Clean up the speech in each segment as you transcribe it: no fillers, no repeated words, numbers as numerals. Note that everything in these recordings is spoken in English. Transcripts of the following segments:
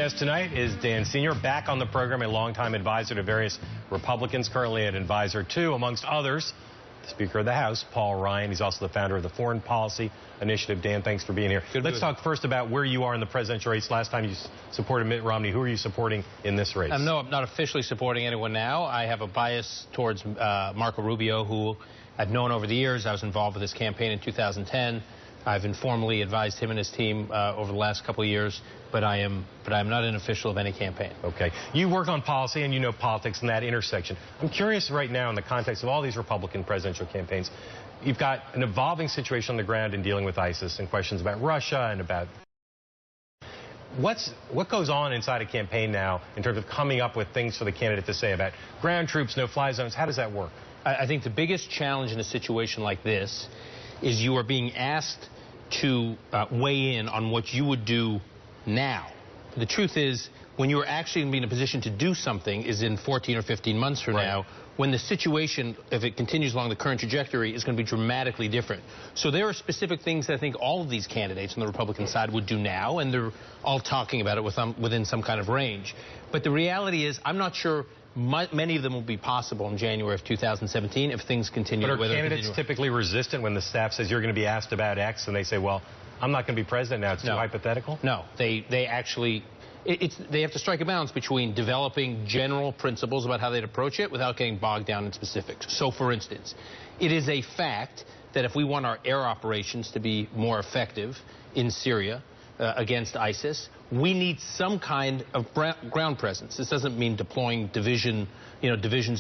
Yes, tonight is Dan Senior, back on the program, a longtime advisor to various Republicans, currently an advisor to, amongst others, the Speaker of the House, Paul Ryan. He's also the founder of the Foreign Policy Initiative. Dan, thanks for being here. Let's talk first about where you are in the presidential race. Last time you supported Mitt Romney. Who are you supporting in this race? No, I'm not officially supporting anyone now. I have a bias towards Marco Rubio, who I've known over the years. I was involved with his campaign in 2010. I've informally advised him and his team over the last couple of years, but I am not an official of any campaign. Okay. You work on policy and you know politics in that intersection. I'm curious right now in the context of all these Republican presidential campaigns, you've got an evolving situation on the ground in dealing with ISIS and questions about Russia and about what goes on inside a campaign now in terms of coming up with things for the candidate to say about ground troops, no-fly zones. How does that work? I think the biggest challenge in a situation like this is you are being asked to weigh in on what you would do now. The truth is, when you're actually going to be in a position to do something is in 14 or 15 months from now, when the situation, if it continues along the current trajectory, is going to be dramatically different. So there are specific things that I think all of these candidates on the Republican side would do now, and they're all talking about it within some kind of range. But the reality is, I'm not sure many of them will be possible in January of 2017 if things continue. But are candidates typically resistant when the staff says you're going to be asked about X and they say, well, I'm not going to be president now, it's too hypothetical? No, they actually, they have to strike a balance between developing general principles about how they'd approach it without getting bogged down in specifics. So, for instance, it is a fact that if we want our air operations to be more effective in Syria, against ISIS, we need some kind of ground presence. This doesn't mean deploying divisions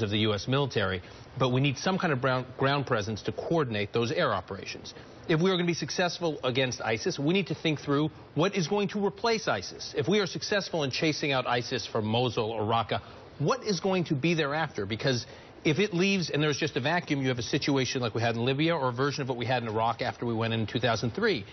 of the U.S. military, but we need some kind of ground presence to coordinate those air operations. If we are going to be successful against ISIS, we need to think through what is going to replace ISIS. If we are successful in chasing out ISIS from Mosul or Raqqa, what is going to be thereafter? Because if it leaves and there's just a vacuum, you have a situation like we had in Libya or a version of what we had in Iraq after we went in 2003.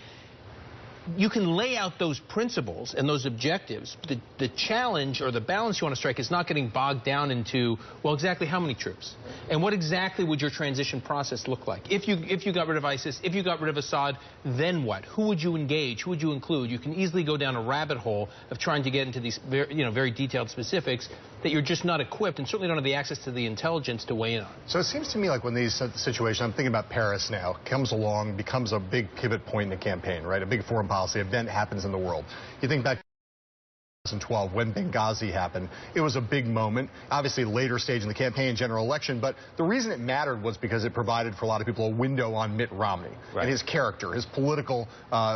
You can lay out those principles and those objectives. The challenge or the balance you want to strike is not getting bogged down into, well, exactly how many troops? And what exactly would your transition process look like? If you got rid of ISIS, if you got rid of Assad, then what? Who would you engage? Who would you include? You can easily go down a rabbit hole of trying to get into these very detailed specifics that you're just not equipped and certainly don't have the access to the intelligence to weigh in on. So it seems to me like when these situations, I'm thinking about Paris now, comes along, becomes a big pivot point in the campaign, right? A big foreign policy event happens in the world. You think back to 2012 when Benghazi happened, it was a big moment, obviously later stage in the campaign, general election, but the reason it mattered was because it provided for a lot of people a window on Mitt Romney and his character, his political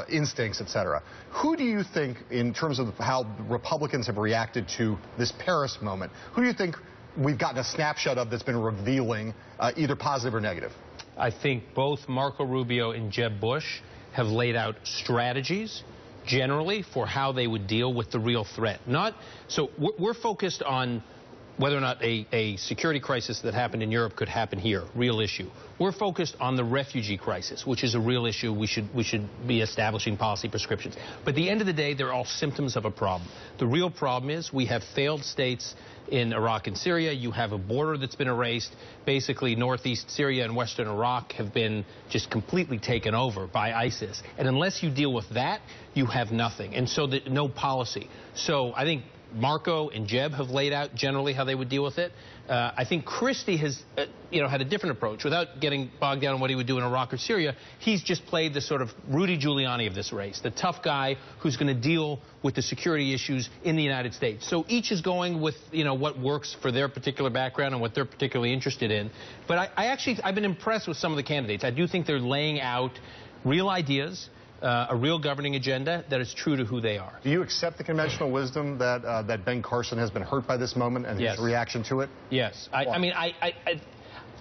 instincts, etc. Who do you think, in terms of how Republicans have reacted to this Paris moment, who do you think we've gotten a snapshot of that's been revealing, either positive or negative? I think both Marco Rubio and Jeb Bush have laid out strategies generally for how they would deal with the real threat. So we're focused on whether or not a security crisis that happened in Europe could happen here, real issue. We're focused on the refugee crisis, which is a real issue. We should be establishing policy prescriptions. But at the end of the day, they're all symptoms of a problem. The real problem is we have failed states in Iraq and Syria. You have a border that's been erased. Basically, northeast Syria and western Iraq have been just completely taken over by ISIS. And unless you deal with that, you have nothing. And so no policy. So I think Marco and Jeb have laid out generally how they would deal with it. I think Christie has, had a different approach. Without getting bogged down in what he would do in Iraq or Syria, he's just played the sort of Rudy Giuliani of this race, the tough guy who's going to deal with the security issues in the United States. So each is going with, what works for their particular background and what they're particularly interested in. But I've been impressed with some of the candidates. I do think they're laying out real ideas, a real governing agenda that is true to who they are. Do you accept the conventional wisdom that Ben Carson has been hurt by this moment and his reaction to it? Yes.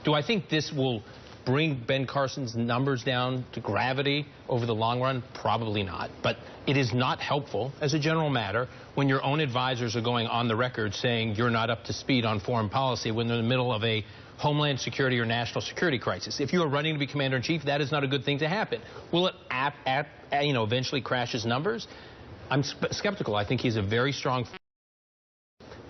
Do I think this will bring Ben Carson's numbers down to gravity over the long run? Probably not. But it is not helpful, as a general matter, when your own advisors are going on the record saying you're not up to speed on foreign policy when they're in the middle of a homeland security or national security crisis. If you are running to be commander-in-chief, that is not a good thing to happen. Will it eventually crash his numbers? I'm skeptical. I think he's a very strong,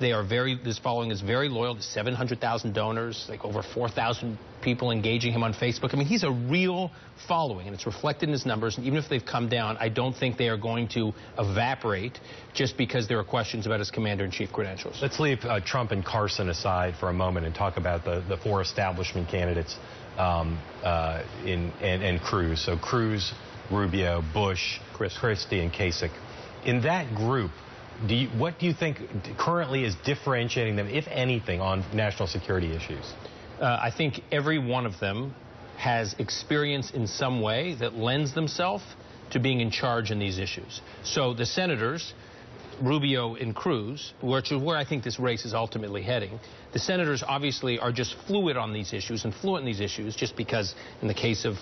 This following is very loyal to 700,000 donors, like over 4,000 people engaging him on Facebook. I mean, he's a real following, and it's reflected in his numbers. And even if they've come down, I don't think they are going to evaporate just because there are questions about his commander-in-chief credentials. Let's leave Trump and Carson aside for a moment and talk about the four establishment candidates and Cruz. So Cruz, Rubio, Bush, Christie, and Kasich. In that group, what do you think currently is differentiating them, if anything, on national security issues? I think every one of them has experience in some way that lends themselves to being in charge in these issues. So the senators, Rubio and Cruz, which is where I think this race is ultimately heading, the senators obviously are just fluid on these issues and fluent in these issues just because in the case of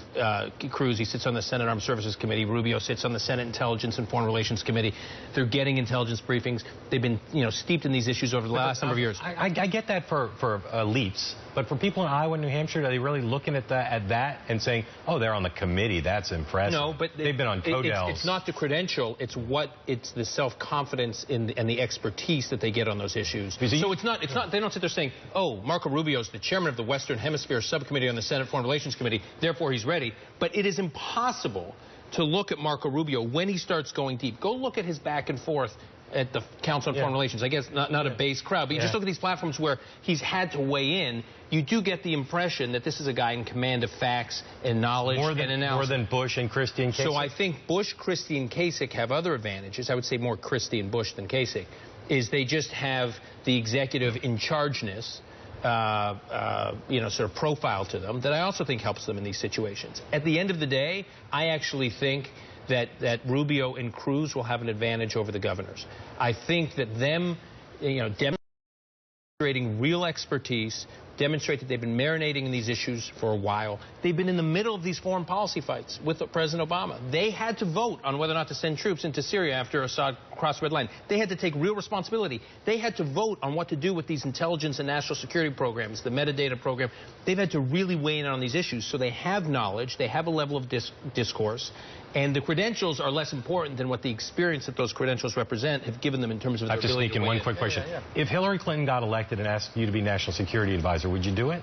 Cruz, he sits on the Senate Armed Services Committee. Rubio sits on the Senate Intelligence and Foreign Relations Committee. They're getting intelligence briefings. They've been, steeped in these issues over the last number of years. I get that for elites, but for people in Iowa and New Hampshire, are they really looking at that and saying, oh, they're on the committee, that's impressive? No, but they've been on Codell's. It's not the credential, it's the self-confidence and the expertise that they get on those issues. So it's not they don't sit there saying, oh, Marco Rubio's the chairman of the Western Hemisphere Subcommittee on the Senate Foreign Relations Committee, therefore he's ready. But it is impossible to look at Marco Rubio when he starts going deep. Go look at his back and forth at the Council on Foreign Relations. I guess not a base crowd, but you just look at these platforms where he's had to weigh in. You do get the impression that this is a guy in command of facts and knowledge and analysis. More than Bush and Christie and Kasich? So I think Bush, Christie, and Kasich have other advantages. I would say more Christie and Bush than Kasich. Is they just have the executive in-chargeness, sort of profile to them that I also think helps them in these situations. At the end of the day, I actually think that Rubio and Cruz will have an advantage over the governors. I think that them, demonstrating real expertise, demonstrate that they've been marinating in these issues for a while. They've been in the middle of these foreign policy fights with President Obama. They had to vote on whether or not to send troops into Syria after Assad crossed the red line. They had to take real responsibility. They had to vote on what to do with these intelligence and national security programs, the metadata program. They've had to really weigh in on these issues. So they have knowledge. They have a level of discourse. And the credentials are less important than what the experience that those credentials represent have given them in terms of their ability to weigh in. I have to sneak in one quick question. If Hillary Clinton got elected and asked you to be national security advisor, would you do it?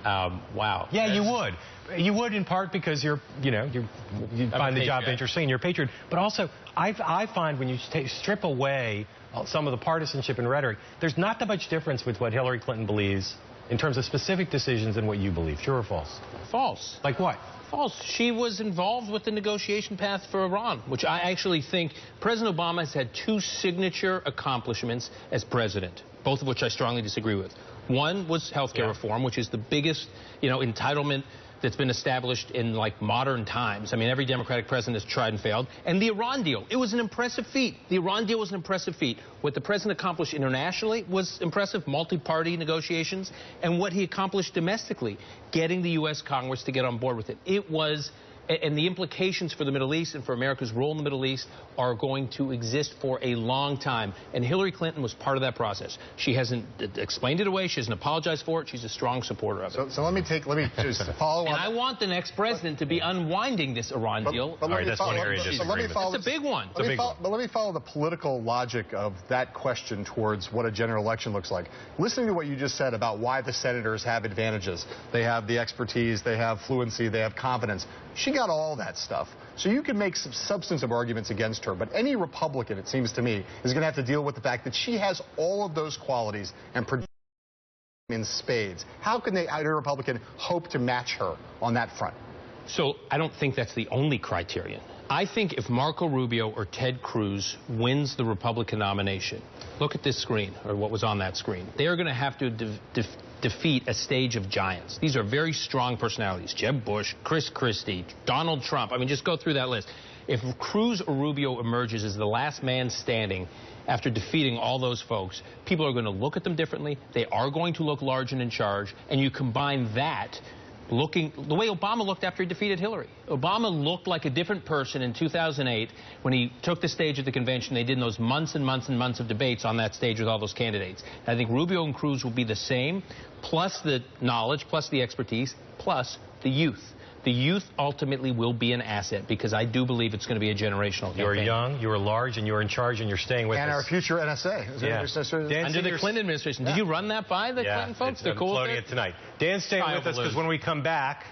Wow. Yeah, you would. You would in part because you find the job interesting and you're a patriot. But also, I find when you strip away some of the partisanship and rhetoric, there's not that much difference with what Hillary Clinton believes in terms of specific decisions and what you believe. True or false? False. Like what? False. She was involved with the negotiation path for Iran, which I actually think President Obama has had two signature accomplishments as president, both of which I strongly disagree with. One was health care reform, which is the biggest, entitlement that's been established in modern times. I mean, every Democratic president has tried and failed. And the Iran deal, it was an impressive feat. The Iran deal was an impressive feat. What the president accomplished internationally was impressive, multi-party negotiations, and what he accomplished domestically, getting the U.S. Congress to get on board with it. It was, and the implications for the Middle East and for America's role in the Middle East are going to exist for a long time. And Hillary Clinton was part of that process. She hasn't explained it away. She hasn't apologized for it. She's a strong supporter of it. So let me just follow up. And I want the next president to be unwinding this Iran deal. All right, that's one area of disagreement. It's a big one. But let me follow the political logic of that question towards what a general election looks like. Listening to what you just said about why the senators have advantages. They have the expertise, they have fluency, they have confidence. She got all that stuff. So you can make some substantive arguments against her, but any Republican, it seems to me, is going to have to deal with the fact that she has all of those qualities and in spades. How can either Republican hope to match her on that front? So I don't think that's the only criterion. I think if Marco Rubio or Ted Cruz wins the Republican nomination, look at this screen, or what was on that screen. They are going to have to defeat a stage of giants. These are very strong personalities. Jeb Bush, Chris Christie, Donald Trump. I mean, just go through that list. If Cruz or Rubio emerges as the last man standing after defeating all those folks, people are going to look at them differently. They are going to look large and in charge. And you combine that looking the way Obama looked after he defeated Hillary. Obama looked like a different person in 2008 when he took the stage at the convention. They did those months and months and months of debates on that stage with all those candidates. And I think Rubio and Cruz will be the same, plus the knowledge, plus the expertise, plus the youth. The youth ultimately will be an asset because I do believe it's going to be a generational campaign. You're young, you are large, and you're in charge, and you're staying with us. And our future NSA. Under the Clinton administration. Did you run that by the Clinton folks? I'm floating it tonight. Dan's staying with us because when we come back,